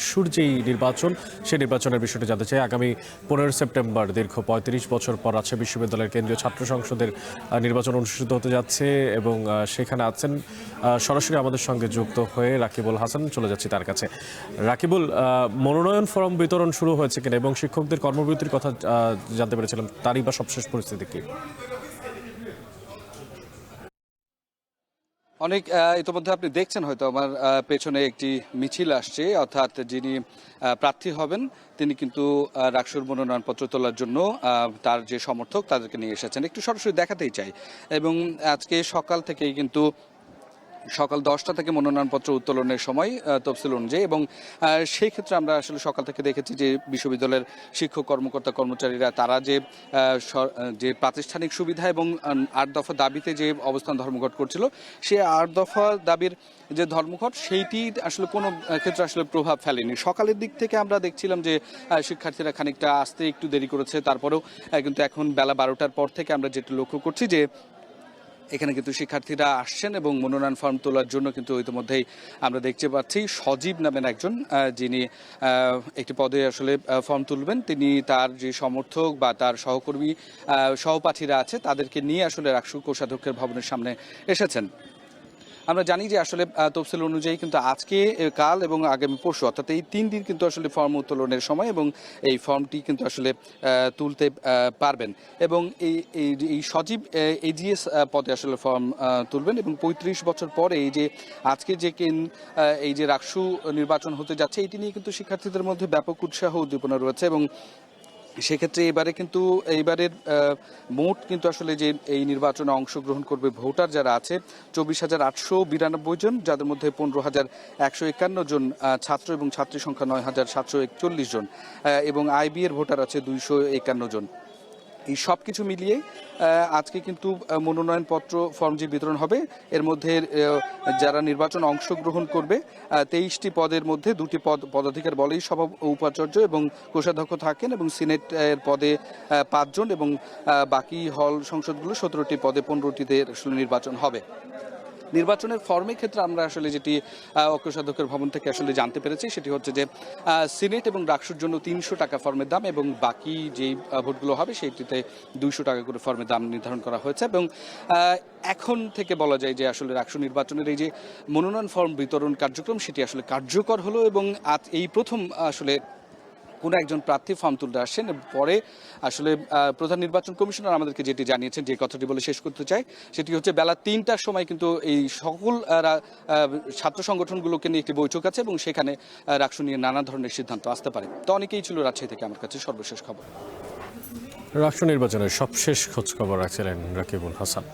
রাকসুর যেই নির্বাচন, সেই নির্বাচনের বিষয়টি জানতে চাই। আগামী 15 সেপ্টেম্বর দীর্ঘ 35 বছর পর রাজশাহী বিশ্ববিদ্যালয়ের কেন্দ্রীয় ছাত্র সংসদের নির্বাচন অনুষ্ঠিত হতে যাচ্ছে এবং সেখানে আছেন সরাসরি আমাদের সঙ্গে যুক্ত হয়ে রাকিবুল হাসান। চলে যাচ্ছি তার কাছে। রাকিবুল, মনোনয়ন ফর্ম বিতরণ শুরু হয়েছে কিনা এবং শিক্ষকদের কর্মবিরতির কথা জানতে পেরেছিলাম, তারই বা সবশেষ পরিস্থিতি কি? অনেক ইতোমধ্যে আপনি দেখছেন হয়তো আমার পেছনে একটি মিছিল আসছে, অর্থাৎ যিনি প্রার্থী হবেন তিনি কিন্তু রাকসুর মনোনয়নপত্র তোলার জন্য তার যে সমর্থক তাদেরকে নিয়ে এসেছেন। একটু সরাসরি দেখাতেই চাই। এবং আজকে সকাল থেকেই কিন্তু সকাল 10টা থেকে মনোনয়নপত্র উত্তোলনের সময় তফসিল অনুযায়ী, এবং সেই ক্ষেত্রে আমরা আসলে সকাল থেকে দেখেছি যে বিশ্ববিদ্যালয়ের শিক্ষক কর্মকর্তা কর্মচারীরা তারা যে প্রাতিষ্ঠানিক সুবিধা এবং 8 দফা দাবিতে যে অবস্থান ধর্মঘট করছিল, সেই 8 দফা দাবির যে ধর্মঘট সেইটি আসলে কোনো ক্ষেত্রে আসলে প্রভাব ফেলেনি। সকালের দিক থেকে আমরা দেখছিলাম যে শিক্ষার্থীরা খানিকটা আসতে একটু দেরি করেছে, তারপরেও কিন্তু এখন বেলা 12টার পর থেকে আমরা যেটা লক্ষ্য করছি যে এখানে কিন্তু শিক্ষার্থীরা আসছেন এবং মনোনয়ন ফর্ম তোলার জন্য কিন্তু ইতিমধ্যেই আমরা দেখতে পাচ্ছি সজীব নামের একজন, যিনি একটি পদে আসলে ফর্ম তুলবেন। তিনি তার যে সমর্থক বা তার সহকর্মী সহপাঠীরা আছে তাদেরকে নিয়ে আসলে রাকসু কোষাধ্যক্ষের ভবনের সামনে এসেছেন। আমরা জানি যে আসলে তফসিল অনুযায়ী কিন্তু আজকে, কাল এবং আগামী পরশু, অর্থাৎ এই 3 দিন কিন্তু আসলে ফর্ম উত্তোলনের সময়, এবং এই ফর্মটি কিন্তু আসলে তুলতে পারবেন। এবং এই সজীব এজিএস পদে আসলে ফর্ম তুলবেন। এবং 35 বছর পরে আজকে এই যে রাকসু নির্বাচন হতে যাচ্ছে, এটি নিয়ে কিন্তু শিক্ষার্থীদের মধ্যে ব্যাপক উৎসাহ উদ্দীপনা রয়েছে। এবং সেক্ষেত্রে এইবারের মোট কিন্তু আসলে যে এই নির্বাচনে অংশগ্রহণ করবে ভোটার যারা আছে 24,892 জন, যাদের মধ্যে 15,151 জন ছাত্র এবং ছাত্রী সংখ্যা 9,741 জন, এবং আইবি এর ভোটার আছে 251 জন। এই সব কিছু মিলিয়ে আজকে কিন্তু মনোনয়নপত্র ফর্ম যে বিতরণ হবে, এর মধ্যে যারা নির্বাচন অংশগ্রহণ করবে 23টি পদের মধ্যে 2টি পদাধিকার বলেই সভা উপাচার্য এবং কোষাধ্যক্ষ থাকেন, এবং সিনেটের পদে 5 জন, এবং বাকি হল সংসদগুলো 17টি পদে 15টিতে নির্বাচন হবে। নির্বাচনের ফর্মের ক্ষেত্রে আমরা আসলে যেটি কোষাধ্যক্ষের ভবন থেকে আসলে জানতে পেরেছি, সেটি হচ্ছে যে সিনেট এবং রাকসুর জন্য 300 টাকা ফর্মের দাম, এবং বাকি যেই ভোটগুলো হবে সেইটিতে 200 টাকা করে ফর্মের দাম নির্ধারণ করা হয়েছে। এবং এখন থেকে বলা যায় যে আসলে রাকসু নির্বাচনের এই যে মনোনয়ন ফর্ম বিতরণ কার্যক্রম, সেটি আসলে কার্যকর হলো। এবং আজ এই প্রথম আসলে কোনো একজন প্রার্থী ফর্ম তুলতে আসছেন। পরে আসলে প্রধান নির্বাচন কমিশনার আমাদেরকে যেটি জানিয়েছেন, যে কথাটি বলে শেষ করতে চাই, সেটি হচ্ছে বেলা 3টার সময় কিন্তু এই সকল ছাত্র সংগঠনগুলোকে নিয়ে একটি বৈঠক আছে, এবং সেখানে রাকসু নিয়ে নানা ধরনের সিদ্ধান্ত আসতে পারে। তো অনেকেই ছিল রাজশাহী থেকে আমার কাছে সর্বশেষ খবর। রাকসু নির্বাচনের সবশেষ খোঁজ খবর রাখছিলেন রাকিবুল হাসান।